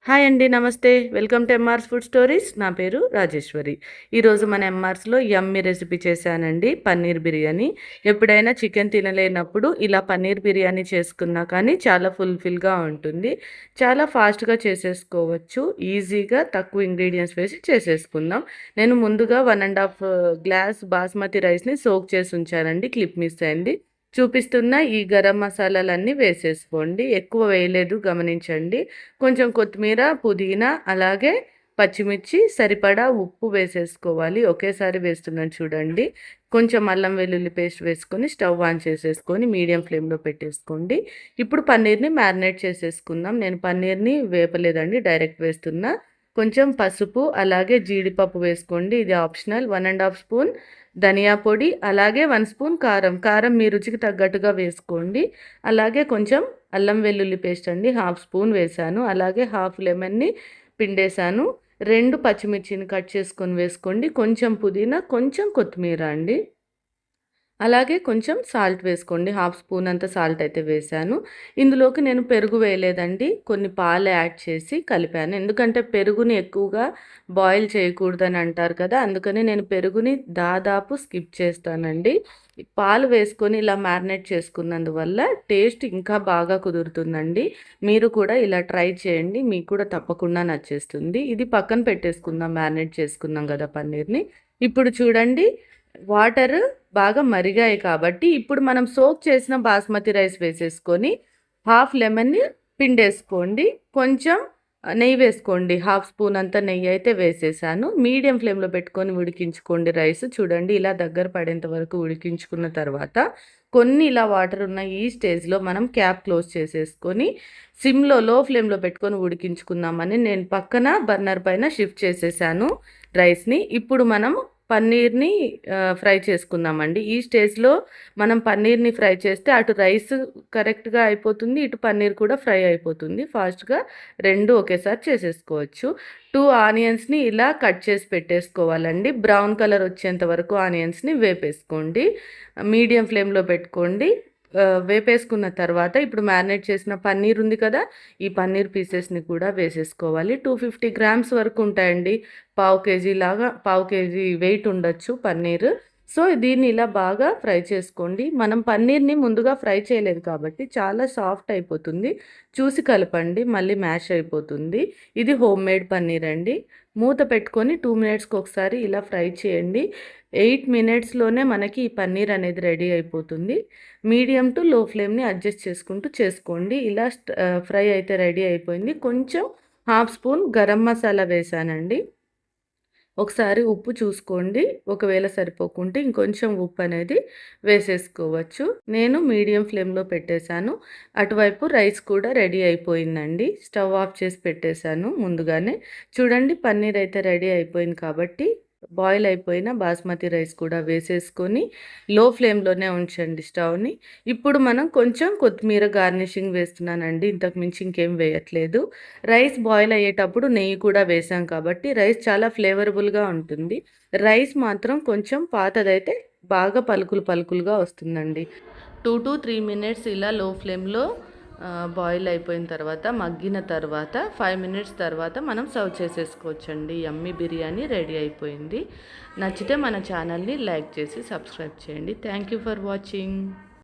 Hi అండి. నమస్తే. Welcome to ఎంఆర్స్ food stories. నా పేరు రాజేశ్వరి. ఈరోజు మన ఎంఆర్స్‌లో యమ్మీ రెసిపీ చేశానండి. పన్నీర్ బిర్యానీ. ఎప్పుడైనా చికెన్ తినలేనప్పుడు ఇలా పన్నీర్ బిర్యానీ చేసుకున్నా కానీ చాలా ఫుల్‌ఫిల్‌గా ఉంటుంది. చాలా ఫాస్ట్‌గా చేసేసుకోవచ్చు. ఈజీగా తక్కువ ఇంగ్రీడియెంట్స్ వేసి చేసేసుకుందాం. నేను ముందుగా 1 ½ గ్లాస్ బాస్మతి రైస్‌ని సోక్ చేసి ఉంచానండి. క్లిప్ మిస్ అయింది. చూపిస్తున్న ఈ గరం మసాలాలన్నీ వేసేసుకోండి. ఎక్కువ వేయలేదు గమనించండి. కొంచెం కొత్తిమీర, పుదీనా అలాగే పచ్చిమిర్చి సరిపడా ఉప్పు వేసేసుకోవాలి. ఒకేసారి వేస్తున్నాను చూడండి. కొంచెం అల్లం వెల్లుల్లి పేస్ట్ వేసుకొని స్టవ్ ఆన్ చేసేసుకొని మీడియం ఫ్లేమ్‌లో పెట్టేసుకోండి. ఇప్పుడు పన్నీర్‌ని మ్యారినేట్ చేసేసుకుందాం. నేను పన్నీర్‌ని వేపలేదండి. డైరెక్ట్ వేస్తున్నా. కొంచెం పసుపు అలాగే జీడిపప్పు వేసుకోండి. ఇది ఆప్షనల్. 1 ½ స్పూన్ ధనియా పొడి, అలాగే 1 స్పూన్ కారం. కారం మీ రుచికి తగ్గట్టుగా వేసుకోండి. అలాగే కొంచెం అల్లం వెల్లుల్లి పేస్ట్ అండి హాఫ్ స్పూన్ వేశాను. అలాగే హాఫ్ లెమన్‌ని పిండేశాను. 2 పచ్చిమిర్చిని కట్ చేసుకొని వేసుకోండి. కొంచెం పుదీనా, కొంచెం కొత్తిమీర అండి. అలాగే కొంచెం సాల్ట్ వేసుకోండి. హాఫ్ స్పూన్ అంత సాల్ట్ అయితే వేశాను. ఇందులోకి నేను పెరుగు వేయలేదండి. కొన్ని పాలు యాడ్ చేసి కలిపాను. ఎందుకంటే పెరుగుని ఎక్కువగా బాయిల్ చేయకూడదని అంటారు కదా! అందుకని నేను పెరుగుని దాదాపు స్కిప్ చేస్తానండి. పాలు వేసుకొని ఇలా మ్యారినేట్ చేసుకున్నందువల్ల టేస్ట్ ఇంకా బాగా కుదురుతుందండి. మీరు కూడా ఇలా ట్రై చేయండి. మీకు కూడా తప్పకుండా నచ్చేస్తుంది. ఇది పక్కన పెట్టేసుకుందాం మ్యారినేట్ చేసుకున్నాం కదా పన్నీర్‌ని. ఇప్పుడు చూడండి వాటర్ బాగా మరిగాయి కాబట్టి ఇప్పుడు మనం సోక్ చేసిన బాస్మతి రైస్ వేసేసుకొని హాఫ్ లెమన్‌ని పిండేసుకోండి. కొంచెం నెయ్యి వేసుకోండి. హాఫ్ స్పూన్ అంత నెయ్యి అయితే వేసేసాను. మీడియం ఫ్లేమ్‌లో పెట్టుకొని ఉడికించుకోండి రైస్. చూడండి ఇలా దగ్గర పడేంత వరకు ఉడికించుకున్న తర్వాత కొన్ని ఇలా వాటర్ ఉన్న ఈ స్టేజ్‌లో మనం క్యాప్ క్లోజ్ చేసేసుకొని లో ఫ్లేమ్‌లో పెట్టుకొని ఉడికించుకుందామని నేను పక్కన బర్నర్ పైన షిఫ్ట్ చేసేసాను రైస్‌ని. ఇప్పుడు మనం పన్నీర్‌ని ఫ్రై చేసుకుందామండి. ఈ స్టేజ్‌లో మనం పన్నీర్‌ని ఫ్రై చేస్తే అటు రైస్ కరెక్ట్‌గా అయిపోతుంది. ఇటు పన్నీర్ కూడా ఫ్రై అయిపోతుంది. ఫాస్ట్‌గా 2 ఒకేసారి చేసేసుకోవచ్చు. 2 ఆనియన్స్‌ని ఇలా కట్ చేసి పెట్టేసుకోవాలండి. బ్రౌన్ కలర్ వచ్చేంత వరకు ఆనియన్స్‌ని వేపేసుకోండి. మీడియం ఫ్లేమ్‌లో పెట్టుకోండి. వేపేసుకున్న తర్వాత ఇప్పుడు మ్యారినేట్ చేసిన పన్నీర్ ఉంది కదా! ఈ పన్నీర్ పీసెస్‌ని కూడా వేసేసుకోవాలి. 250 గ్రామ్స్ వరకు ఉంటాయండి. పావు కేజీ వెయిట్ ఉండొచ్చు పన్నీర్. సో, దీన్ని ఇలా బాగా ఫ్రై చేసుకోండి. మనం పన్నీర్‌ని ముందుగా ఫ్రై చేయలేదు కాబట్టి చాలా సాఫ్ట్ అయిపోతుంది. చూసి కలపండి. మళ్ళీ మ్యాష్ అయిపోతుంది. ఇది హోమ్‌మేడ్ పన్నీర్ అండి. మూత పెట్టుకొని 2 మినిట్స్‌కి ఒకసారి ఇలా ఫ్రై చేయండి. 8 మినిట్స్‌లోనే మనకి ఈ పన్నీర్ అనేది రెడీ అయిపోతుంది. మీడియం టు లో ఫ్లేమ్‌ని అడ్జస్ట్ చేసుకుంటూ చేసుకోండి. ఇలా ఫ్రై అయితే రెడీ అయిపోయింది. కొంచెం హాఫ్ స్పూన్ గరం మసాలా వేశానండి. ఒకసారి ఉప్పు చూసుకోండి. ఒకవేళ సరిపోకుంటే ఇంకొంచెం ఉప్పు అనేది వేసేసుకోవచ్చు. నేను మీడియం ఫ్లేమ్‌లో పెట్టేశాను. అటువైపు రైస్ కూడా రెడీ అయిపోయిందండి. స్టవ్ ఆఫ్ చేసి పెట్టేశాను ముందుగానే. చూడండి పన్నీర్ అయితే రెడీ అయిపోయింది కాబట్టి బాయిల్ అయిపోయిన బాస్మతి రైస్ కూడా వేసేసుకొని లో ఫ్లేమ్‌లోనే ఉంచండి స్టవ్‌ని. ఇప్పుడు మనం కొంచెం కొత్తిమీర గార్నిషింగ్ వేస్తున్నానండి. ఇంతకు మించి ఇంకేం వేయట్లేదు. రైస్ బాయిల్ అయ్యేటప్పుడు నెయ్యి కూడా వేసాం కాబట్టి రైస్ చాలా ఫ్లేవరబుల్‌గా ఉంటుంది. రైస్ మాత్రం కొంచెం పాతదైతే బాగా పలుకులు పలుకులుగా వస్తుందండి. 2-3 మినిట్స్ ఇలా లో ఫ్లేమ్‌లో బాయిల్ అయిపోయిన తర్వాత మగ్గిన తర్వాత 5 మినిట్స్ తర్వాత మనం సర్వ్ చేసేసుకోవచ్చండి. యమ్మీ బిర్యానీ రెడీ అయిపోయింది. నచ్చితే మన ఛానల్‌ని లైక్ చేసి సబ్స్క్రైబ్ చేయండి. Thank you for watching.